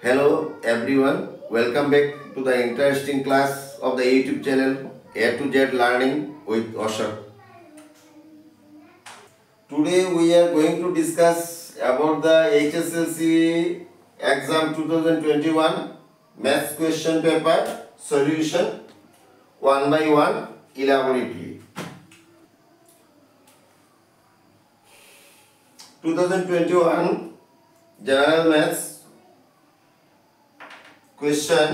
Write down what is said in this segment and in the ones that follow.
Hello everyone, welcome back to the interesting class of the YouTube channel A to Z Learning with Ashok. Today we are going to discuss about the HSLC exam 2021 maths question paper solution one by one elaborately. 2021 General Maths question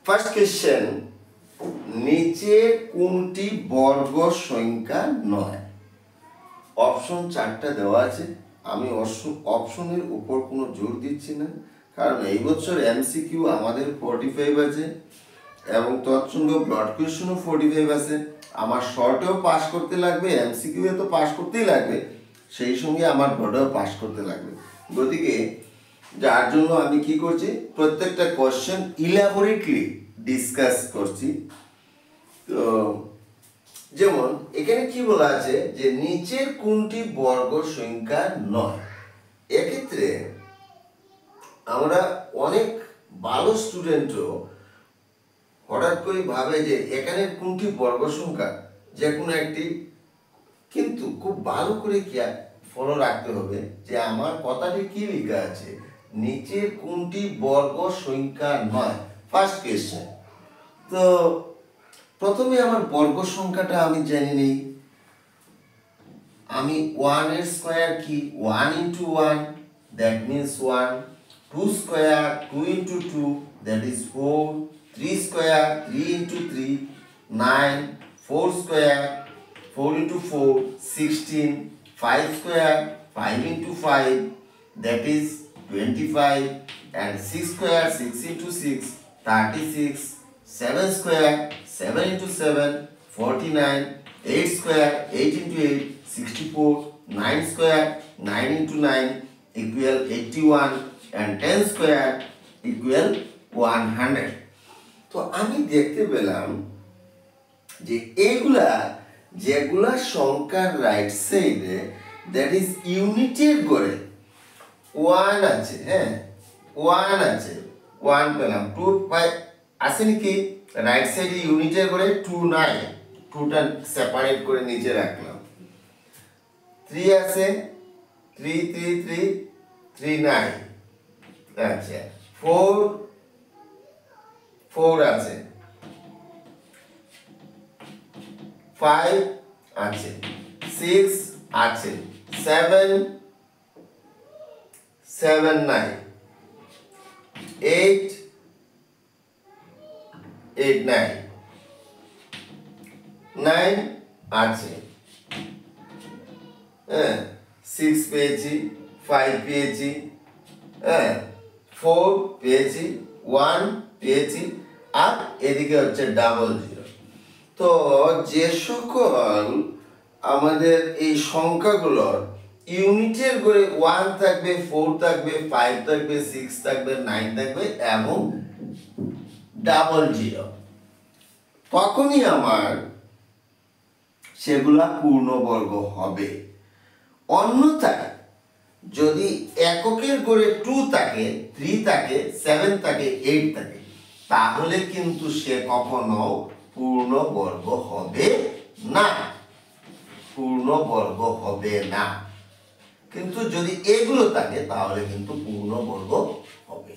first question নিচে কোনটি বর্গ সংখ্যা নয় option চারটা দেওয়া আছে আমি অপশনের উপর কোনো জোর দিচ্ছি না কারণ এই বছর এমসিকিউ আমাদের 45 আছে এবং তৎসঙ্গে ব্রড কোশ্চেনও 45 আছে আমার শর্টেও পাস করতে লাগবে এমসিকিউ এ তো পাস করতেই লাগবে সেই সঙ্গে আমার ব্রডেও পাস করতে লাগবে গতিকে যার জন্য আমি কি করছি প্রত্যেকটা কোশ্চেন ইলাবোরেটলি ডিসকাস করছি তো যেমন এখানে কি বলা আছে যে নিচের কোনটি বর্গ সংখ্যা নয় এক্ষেত্রে আমরা অনেক ভালো স্টুডেন্টও হঠাৎ করে ভাবে যে এখানে কোনটি বর্গ সংখ্যা যে কোনো একটি কিন্তু খুব ভালো করে কি ফলো রাখতে হবে যে আমার কথাটি কি লেখা আছে নিচের কোনটি বর্গ সংখ্যা নয় ফার্স্ট কোশ্চেন তো প্রথমে আমার বর্গ সংখ্যাটা আমি জেনে নেই আমি 1 এর স্কয়ার কি 1 into 1 that means 1 2 square 2 into 2 that is 4 3 square 3 into 3 9 4 square 4 into 4 16 5 square 5 into 5 that is 25 and 6 square 6 into 6 36 7 square 7 into 7 49 8 square 8 into 8 64 9 square 9 into 9 equal 81 and 10 square equal 100 তো আমি দেখতে পেলাম যে এইগুলা যেগুলা সংখ্যার রাইট সাইডে দ্যাট ইজ ইউনিটের করে 1 আছে হ্যাঁ 1 আছে 1 পেলাম 2 বাই আসেনি কি রাইট সাইডে ইউনিটের করে 2 নাই 2টা সেপারেট করে নিচে রাখলাম 3 আছে 3 3 3 3 নাই আচ্ছা 4 4 আছে 5 আছে 6 আছে 7 7 নাই 8 8 নাই 9 আছে 6 পেয়েছি 5 পেয়েছি 4 পেয়েছি 1 পেয়েছি আর এদিকে হচ্ছে ডাবল জিরো তো যে সকল আমাদের এই সংখ্যাগুলোর ইউনিটের করে 1 থাকবে 4 থাকবে 5 থাকবে 6 থাকবে 9 থাকবে এবং ডাবল জিরো তখনই আমার সেগুলা পূর্ণবর্গ হবে অন্যথায় যদি এককের করে 2 থাকে 3 থাকে 7 থাকে 8 থাকে তাহলে কিন্তু সে কখনো পূর্ণবর্গ হবে না পূর্ণবর্গ হবে না কিন্তু যদি এগুলো থাকে তাহলে কিন্তু পূর্ণবর্গ হবে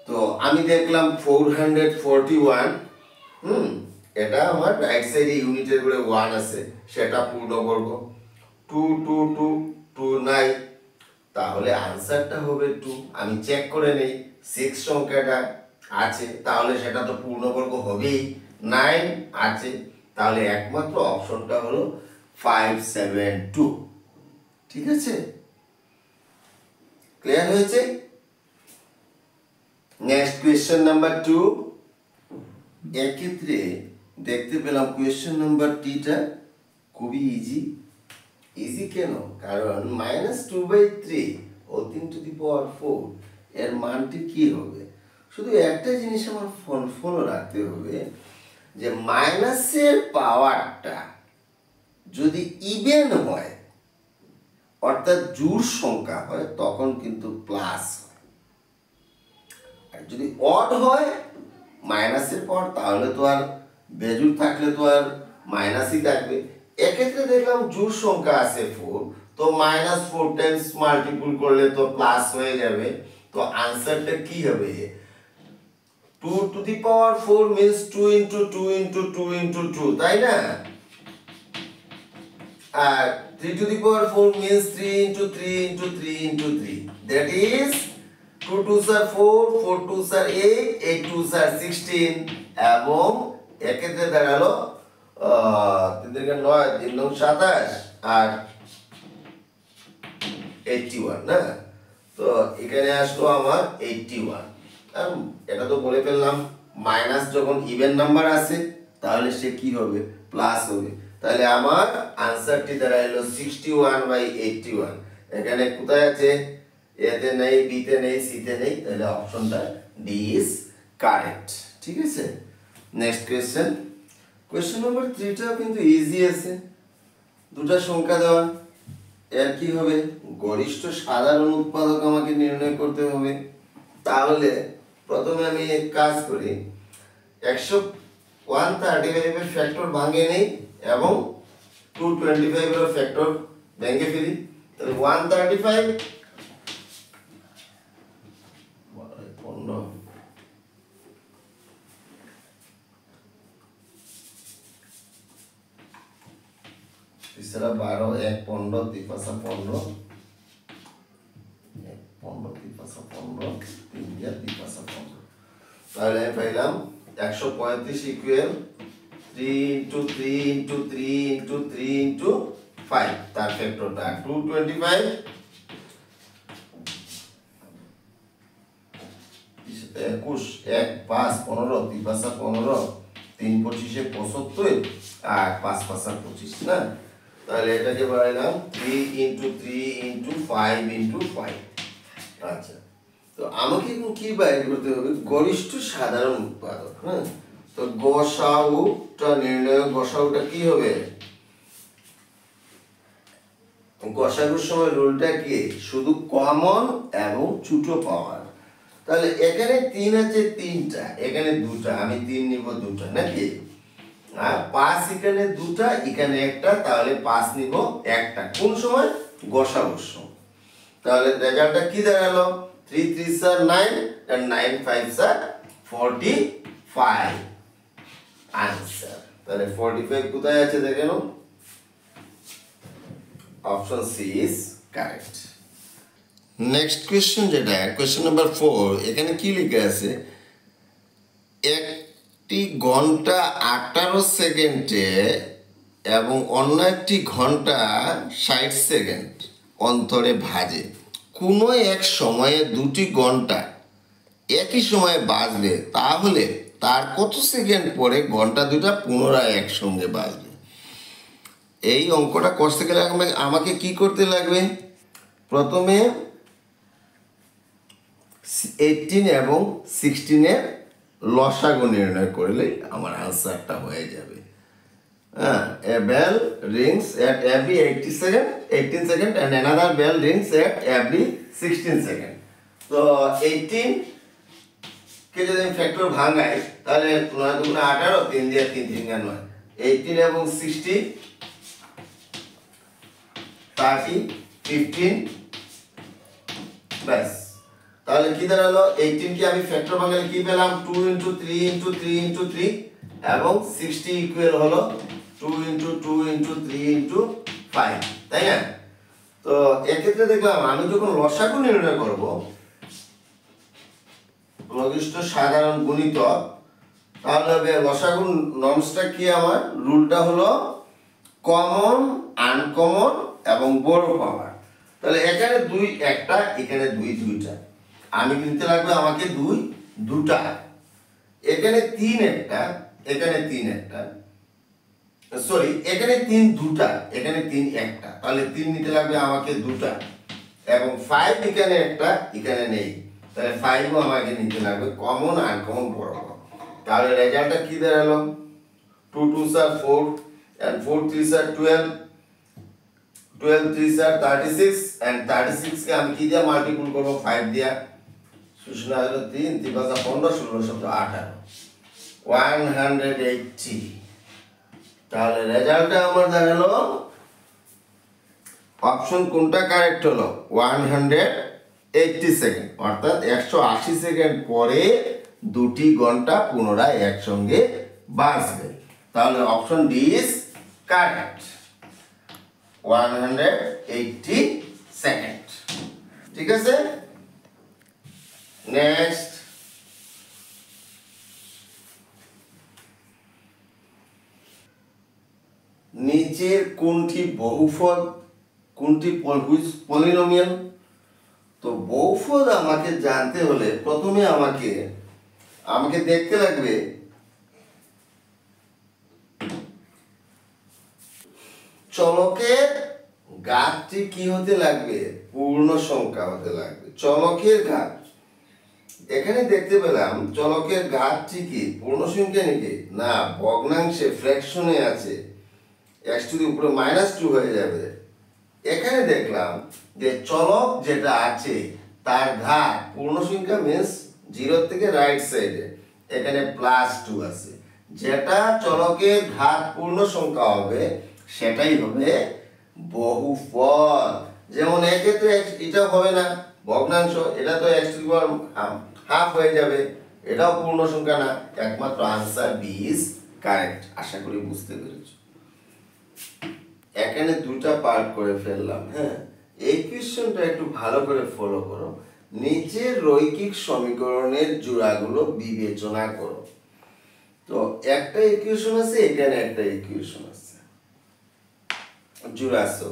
তো আমি দেখলাম 441 এটা আমার রাইট সাইডে ইউনিটের করে 1 আছে সেটা পূর্ণবর্গ 2 2 2 2 নাই তাহলে आंसरটা হবে 2 আমি চেক করে নেই 6 সংখ্যাটা আছে তাহলে সেটা তো পূর্ণবর্গ হবেই 9 আছে তাহলে একমাত্র অপশনটা হলো 572 ঠিক আছে ক্লিয়ার হয়েছে নেক্সট কোশ্চেন নাম্বার 2 এর ক্ষেত্রে দেখতে পেলাম কোশ্চেন নাম্বার টিটা খুবই ইজি কেন কারণ -2/3 হোল 3 টু দি পাওয়ার 4 এর মানটি কি হবে শুধু একটা জিনিস আমার ফলো রাখতে হবে যে মাইনাসের পাওয়ারটা যদি ইভেন হয় অর্থাৎ জোড় সংখ্যা হয় তখন কিন্তু প্লাস হয়, আর যদি অড হয় মাইনাসের পর তাহলে তো আর বেজোড় থাকলে তো আর মাইনাসই থাকবে। এক্ষেত্রে দেখলাম জোড় সংখ্যা আছে 4, তো -4 টাইমস মাল্টিপল করলে তো প্লাস হয়ে যাবে। তো আনসারটা কি হবে? 2 to the power 4 means 2 into 2 into 2 into 2, তাই না? আর 3 to the power 4 means 3 into 3 into 3 into 3, that is 2 2s are 4, 4 2s are 8, 8 2s are 16, এবং এক্ষেত্রে দাঁড়ালো 3 থেকে 9, 3 9 27 আর 81 না? তো এখানে আসলো আমার 81। এটা তো বলে ফেললাম, মাইনাস যখন ইভেন নাম্বার আসে তাহলে সে কি হবে? প্লাস হবে। তাহলে আমার আনসারটি দাঁড়াইলো 61/81। এখানে কোথায় আছে? এতে নেই, বিতে নেই, সিতে নেই, তাহলে অপশনটা ডি ইজ কারেক্ট। ঠিক আছে, নেক্সট কোয়েশ্চেন। কোয়েশ্চেন নাম্বার 3টাও কিন্তু ইজি আছে, দুটো সংখ্যা দেওয়া। এর কি হবে? গরিষ্ঠ সাধারণ উৎপাদক আমাকে নির্ণয় করতে হবে। তাহলে প্রথমে আমি এক কাজ করি, 135 এর ফ্যাক্টর ভাঙে নেই এবং 225 এর ফ্যাক্টর ভেঙে ফেলি। তাহলে 135 15 तीसरा 12 1 15 3 5 15 15 3 5 15 3 দিয়ে 3 5 15, তাহলে আমি পাইলাম 135 equal 3 into 3 into 3 into 3 into 5, তার ফ্যাক্টরটা 225 21 1 5 15 3 5 15 3 25 75 আর 5 5 25 না? তাহলে এটাকে বাড়াইলাম 3 into 3 into 5 into 5। আচ্ছা, তো আমাকে এখন কি বাইর করতে হবে? গরিষ্ঠ সাধারণ উৎপাদক। হ্যাঁ, তো গসাউটা নির্ণয়, গসাউটা কি হবে? গসাগুর সময় রুলটা কি? শুধু কমন এবং ছোট পাওয়ার। তাহলে এখানে 3 আছে 3টা, এখানে 2টা, আমি 3 নিব 2টা নাকি? আর 5 এখানে 2টা, এখানে একটা, তাহলে 5 নিব একটা। কোন সময়? গসাগুর সময়। তাহলে রেজাল্টটা কি দাঁড়ালো? 3 3s are 9 and 9 5s are 45 answer. তাহলে 45 কোথায় আছে দেখেন? Option C is correct. Next question, যেটা কোয়েশ্চেন নাম্বার 4, এখানে কি লেখা আছে? একটি ঘন্টা 18 সেকেন্ডে এবং অন্য একটি ঘন্টা 60 সেকেন্ড অন্তরে ভাজে। কোনো এক সময়ে দুটি ঘন্টা একই সময়ে বাজবে, তাহলে তার কত সেকেন্ড পরে ঘন্টা দুটা পুনরায় একসঙ্গে বাজবে? এই অঙ্কটা করতে গেলে আমাকে কি করতে লাগবে? প্রথমে 18 এবং 16 এর লসাগু নির্ণয় করলে আমার আনসারটা হয়ে যাবে। A bell rings at every 18 second and another bell rings at every 16 second. তো 18 কে যদি আমি ফ্যাক্টর ভাঙাই তাহলে 9 2 18, 3 দিয়ে 3 3 9, 18 এবং 60 30 15, ব্যাস। তাহলে কি দাঁড়ালো? 18 কে আমি ফ্যাক্টর ভাঙালে কি পেলাম? 2 into 3 into 3 into 3 এবং 60 ইকুয়াল হলো 2 into 2 into 3 into 5, তাই না? তো এক্ষেত্রে দেখলাম আমি যখন লসাগু নির্ণয় করব, লঘিষ্ঠ সাধারণ গুণিতক, তাহলে লসাগু নর্মসটা কি? আমার রুলটা হলো কমন, আনকমন এবং বড় পাওয়ার। তাহলে এখানে 2 একটা, এখানে 2 দুইটা, আমি নিতে লাগবে আমাকে 2 দুটা, এখানে 3 একটা, এখানে 3 একটা, সরি এখানে 3 দুটা, এখানে 3 একটা, তাহলে 3 নিতে লাগবে আমাকে দুটা, এবং 5 এখানে একটা, এখানে নেই, তাহলে 5ও আমাকে নিতে লাগবে কমন, আনকমন, বড়। তাহলে রেজাল্টটা কি দাঁড়ালো? 2 2s are 4 and 4 3s are 12, 12 3 are 36 and 36 কে আমি কি দিয়ে মাল্টিপল করব 5 দিয়ে সুষনা হলো 3 3 5 15 16 17 18 180 তাহলে রেজাল্টটা আমার দাঁড়ালো অপশন কোনটা কারেক্ট হলো 180 সেকেন্ড অর্থাৎ 180 সেকেন্ড পরে দুটি ঘন্টা পুনরায় একসঙ্গে বাজবে তাহলে option D is correct 180 second ঠিক আছে নেক্সট নিচের কোনটি বহুফল কোনটি পলিনোমিয়াল তো বহুফল আমাকে জানতে হলে প্রথমে আমাকে দেখতে লাগবে চলকের ঘাতটি কি হতে লাগবে পূর্ণ সংখ্যা হতে লাগবে চলকের ঘাত এখানে দেখতে পেলাম চলকের ঘাতটি কি পূর্ণ সংখ্যা নাকি না ভগ্নাংশে ফ্র্যাকশনে আছে x টু দি উপরে -2 হয়ে যাবে এখানে দেখলাম যে চলক যেটা আছে তার ঘাত পূর্ণ সংখ্যা মিন্স 0 থেকে রাইট সাইডে এখানে +2 আছে যেটা চলকের ঘাত পূর্ণ সংখ্যা হবে সেটাই হবে বহুফল যেমন এক্ষেত্রে এটা হবে না ভগ্নাংশ এটা তো x to the power half হয়ে যাবে এটাও পূর্ণ সংখ্যা না একমাত্র आंसर বি ইজ কারেক্ট আশা করি বুঝতে পেরেছো এখানে দুটো পার্ট করে ফেললাম হ্যাঁ এই কোশ্চেনটা একটু ভালো করে ফলো করো নিচের রৈখিক সমীকরণের জোড়াগুলো বিবেচনা করো তো একটা ইকুয়েশন আছে এখানে একটা ইকুয়েশন আছে জোড়া আছে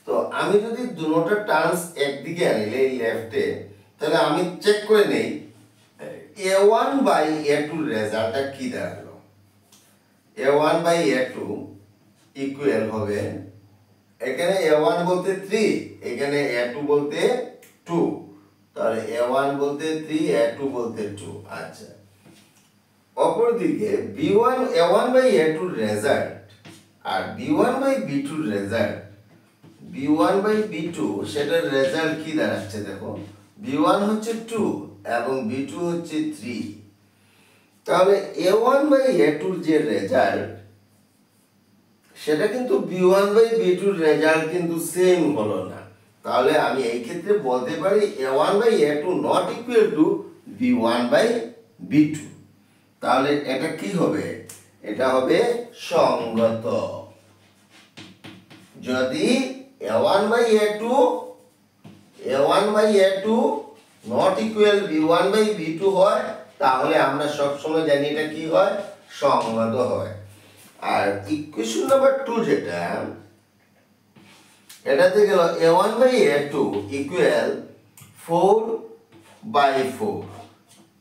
তো আমি যদি দুটোটা টার্মস একদিকে আনিলে এই লেফটে তাহলে আমি চেক করে নেই a1 বাই a2 রেজাল্টটা কি দাঁড়ালো a1 বাই a2 ইকুয়াল হবে এখানে a1 বলতে 3 এখানে a2 বলতে 2 তাহলে a1 বলতে 3 a2 বলতে 2 আচ্ছা অপরদিকে b1 a1 by a2 result আর b1 by b2 result b1 by b2 সেটার রেজাল্ট কি দাঁড়াচ্ছে দেখো b1 হচ্ছে 2 এবং b2 হচ্ছে 3 তাহলে a1 বাই a2 যে রেজাল্ট সেটা কিন্তু b1 বাই b2 রেজাল্ট কিন্তু সেম হলো না তাহলে আমি এই ক্ষেত্রে বলতে পারি a1 by a2 not equal to b1 by b2 তাহলে এটা কি হবে এটা হবে সঙ্গত যদি a1 by a2 not equal b1 by b2 হয় তাহলে আমরা সব সময় জানি এটা কি হয় সঙ্গত হয় আর ইকুয়েশন নাম্বার 2 যেটা এটাতে গেল a1 by a2 equal 4 by 4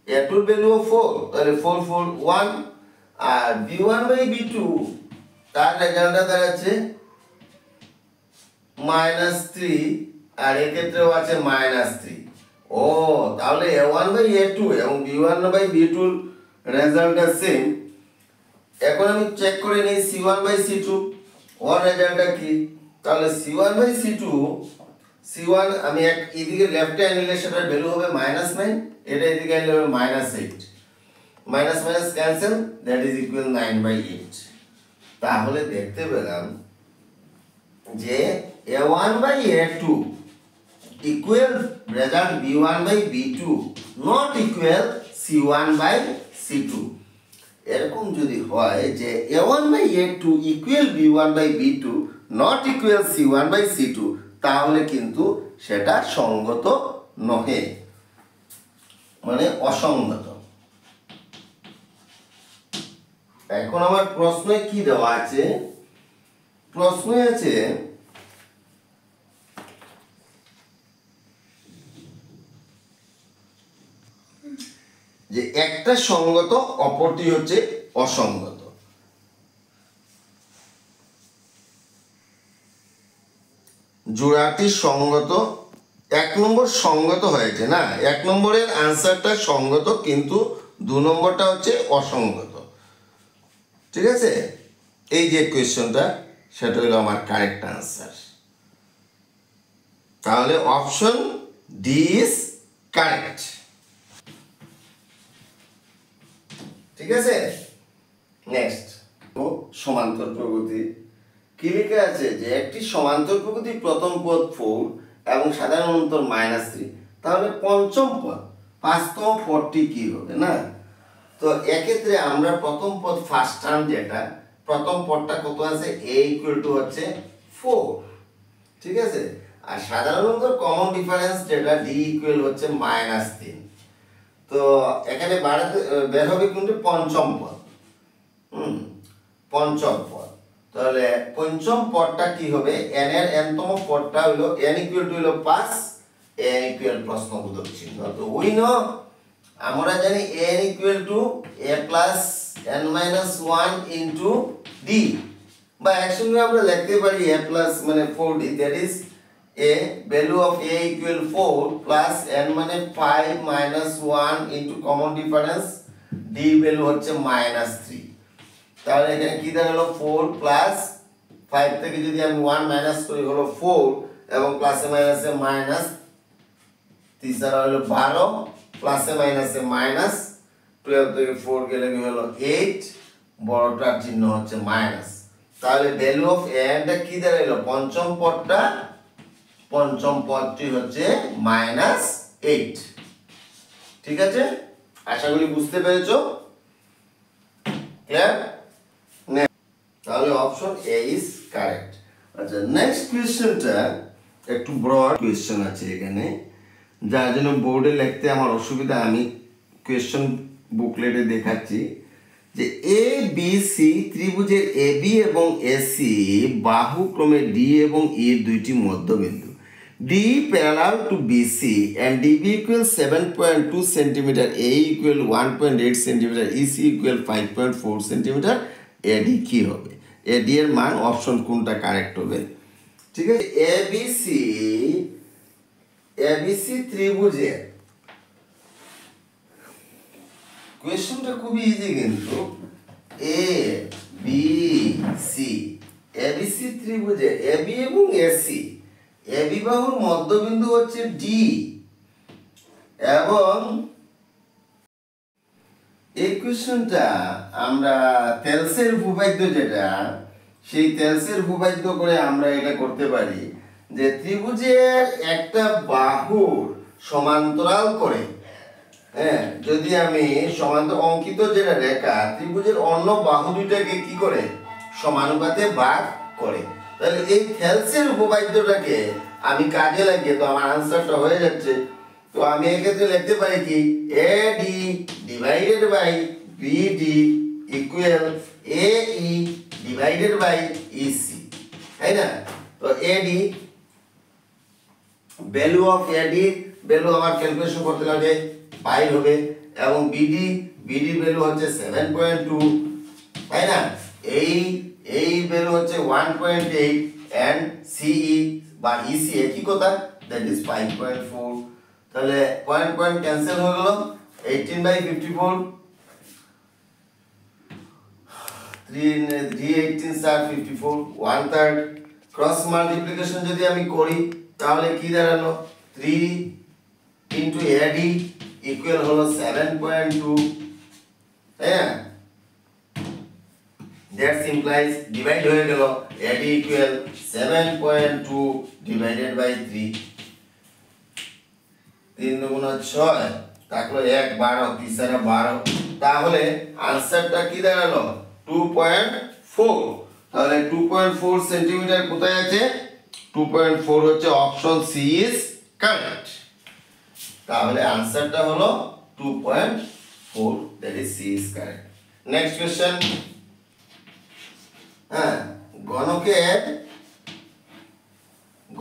a2 এর ভ্যালু 4 তাহলে 4 4 1 আর b1 বাই b2 তার রেজাল্টটা দাঁড়াচ্ছে -3 আর এই ক্ষেত্রেও আছে -3 ও তাহলে a1 বাই a2 এবং b1 বাই b2 রেজাল্টটা সেম এখন আমি চেক করে নেই c1 বাই c2 ওর রেজাল্টটা কি তাহলে c1 বাই c1 আমি এক এদিকে লেফটে আনলে সেটার ভ্যালু হবে -9 এটা এদিকে আনলে হবে -8 minus minus cancel that is equal 9 by 8 তাহলে দেখতে পেলাম যে a1 by a2 equal result b1 by b2 not equal c1 by c2 এরকম যদি হয় যে a1 by a2 equal b1 by b2 not equal c1 by c2 তাহলে কিন্তু সেটা সঙ্গত নহে মানে অসঙ্গত এখন আমার প্রশ্নে কি দেওয়া আছে প্রশ্নে আছে যে একটা সঙ্গত অপরটি হচ্ছে অসঙ্গত জোড়াটি সঙ্গত এক নম্বর সঙ্গত হয়েছে না এক নম্বরের আনসারটা সঙ্গত কিন্তু 2 নম্বরটা হচ্ছে অসঙ্গত ঠিক আছে এই যে কোশ্চেনটা সেটা হলো আমার কারেক্ট আনসার তাহলে অপশন ডি ইজ কারেক্ট। ঠিক আছে, নেক্সট সমান্তর প্রগতি। কি লেখা আছে যে একটি সমান্তর প্রগতি প্রথম পদ 4 এবং সাধারণ অন্তর -3, তাহলে পঞ্চম পদ 5তম পদটি কি হবে না? তো এক্ষেত্রে আমরা প্রথম পদ ফার্স্ট টার্ম যেটা প্রথম পদটা কত আছে a = হচ্ছে 4, ঠিক আছে, আর সাধারণ অন্তর কমন ডিফারেন্স যেটা d = হচ্ছে -3। তো এখানে বের হবে কিন্তু পঞ্চম পদ, পঞ্চম পদ। তাহলে পঞ্চম পদটা কি হবে? n এর nতম পদটা হলো n = 5, n = প্রশ্নবোধক চিহ্ন। তো উই নো, আমরা জানি n = a + n - 1 * d, বা একসঙ্গে আমরা লিখতে পারি a + মানে 4d, that is a value of a = 4 plus n মানে 5 - 1 into common difference d value হচ্ছে -3। তাহলে এখানে কি দাঁড়ালো 4 প্লাস 5 থেকে যদি আমি 1 মাইনাস করি হলো 4 এবং প্লাসে মাইনাসে মাইনাস, তিসারা হলো 12 প্লাসে মাইনাসে মাইনাস, 12 থেকে 4 গেলে কি হলো 8, বড়টার চিহ্ন হচ্ছে মাইনাস। তাহলে ভ্যালু অফ n টা কি দাঁড়ালো? পঞ্চম পদটা, পঞ্চম পদটি হচ্ছে -8। ঠিক আছে, আশা করি বুঝতে পেরেছো। ক্লিয়ার? তাহলে অপশন এ ইজ কারেক্ট। আচ্ছা, নেক্সট কোশ্চেনটা একটু ব্রড কোশ্চেন আছে এখানে, যার জন্য বোর্ডে লিখতে আমার অসুবিধা, আমি কোশ্চেন বুকলেটে দেখাচ্ছি যে এ বি সি ত্রিভুজের এ বি এবং এসি বাহু ক্রমে ডি এবং ই দুইটি মধ্যবিন্দু। D parallel to BC and DB equals 7.2 cm, A equal 1.8 cm, EC equal 5.4 cm, AD কি হবে? AD এর মান অপশন কোনটা কারেক্ট হবে? ঠিক আছে, ABC ত্রিভুজের কোয়েশ্চনটা খুবই ইজি কিন্তু, ABC ত্রিভুজের AB এবং AC, AB বাহুর মধ্যবিন্দু হচ্ছে D, এবং এই কোশ্চেনটা আমরা তেলসের উপপাদ্য যেটা, সেই তেলসের উপপাদ্য করে আমরা এটা করতে পারি যে ত্রিভুজের একটা বাহুর সমান্তরাল করে, হ্যাঁ, যদি আমি সমান্তর অঙ্কিত যেটা রেখা ত্রিভুজের অন্য বাহু দুইটাকে কি করে সমানুপাতে ভাগ করে, তাহলে এই থেলসের উপপাদ্যটাকে আমি কাজে লাগিয়ে তো আমার আনসারটা হয়ে যাচ্ছে। তো আমি এক্ষেত্রে লিখতে পারি কি AD divided by BD equal AE divided by EC, তাই না? তো AD value of AD value আমার ক্যালকুলেশন করতে লাগে 5 হবে, এবং BD ভ্যালু হচ্ছে 7.2, তাই না? এই ভ্যালু হচ্ছে 1.8 and CE বা EC একই কথা, দ্যাট ইজ 5.4। তাহলে পয়েন্ট ক্যান্সেল হয়ে গেল, 18/54, 3 18 54, 1/3। ক্রস মাল্টিপ্লিকেশন যদি আমি করি তাহলে কি দাঁড়ালো 3 into AD ইকুয়াল হলো 7.2, তাই না? দ্যাট ইমপ্লাইজ ডিভাইড হয়ে গেল AD ইকুয়াল 7.2 ডিভাইডেড বাই 3, 3 দুগুণ 6, তাহলে 1 12, 3 12, তাহলে আনসারটা কি দাঁড়ালো 2.4। তাহলে 2.4 সেন্টিমিটার কোথায় আছে? 2.4 হচ্ছে অপশন সি ইজ কারেক্ট। তাহলে আনসারটা হলো 2.4, that is C is correct. Next question, হ্যাঁ,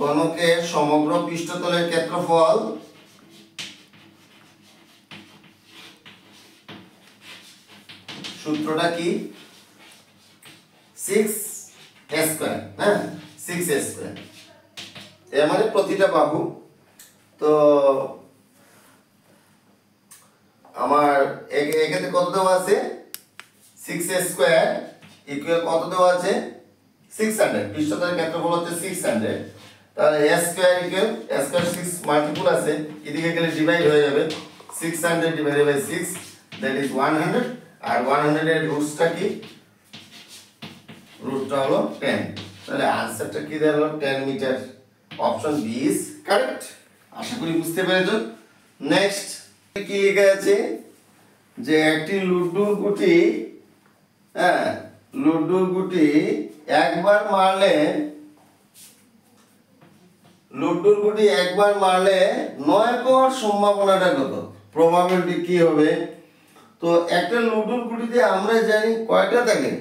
গণকের সমগ্র পৃষ্ঠতলের ক্ষেত্রফল সূত্রটা কি? 6a², হ্যাঁ, 6a², এর মানে প্রতিটা বাহু। তো আমার এক্ষেত্রে কত দেওয়া আছে? 6a² ইকুয়াল কত দেওয়া আছে? 600। পৃষ্ঠতলের ক্ষেত্রফল হচ্ছে 600, তাহলে a square equal a square 6 multiple আছে, এদিকে গেলে ডিভাইড হয়ে যাবে, 600 ডিভাইডেড বাই 6 দ্যাট ইজ 100, আর 100 এর রুটসটা কি, রুটটা হলো 10, তাহলে आंसरটা কি দাঁড়ালো 10 metre. Option B is correct. আশা করি বুঝতে পেরেছো। নেক্সট কি লেখা আছে যে একটি লুডুর গুটি, হ্যাঁ লুডুর গুটি একবার মারলে, লুডুর গুটি একবার মারলে 9 পাওয়ার সম্ভাবনাটা কত, প্রবাবিলিটি কি হবে। তো একটা লুডুর গুটিতে আমরা জানি কয়টা থাকে,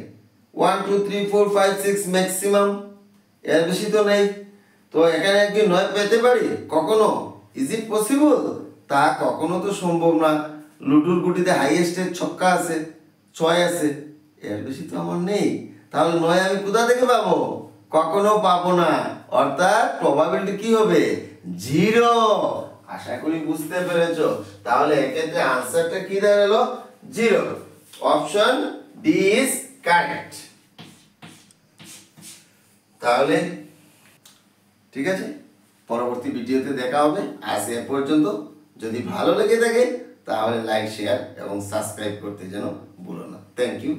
1 2 3 4 5 6 ম্যাক্সিমাম, এর বেশি তো নেই। তো এখানে কি 9 পেতে পারি কখনো, ইজ ইট পসিবল, তা কখনো তো সম্ভব না। লুডুর গুটিতে হাইয়েস্টের ছক্কা আছে, 6 আছে, এর বেশি তো আমার নেই, তাহলে 9 আমি কোথা থেকে পাবো, কখনো পাবো না, অর্থাৎ প্রবাবিলিটি কি হবে 0। আশা করি বুঝতে পেরেছো। তাহলে এক্ষেত্রে আনসারটা কি দাঁড়ালো 0। Option D is correct. তাহলে ঠিক আছে, পরবর্তী ভিডিওতে দেখা হবে। আজ এ পর্যন্ত। যদি ভালো লেগে থাকে তাহলে লাইক শেয়ার এবং সাবস্ক্রাইব করতে যেন ভুলো না। Thank you.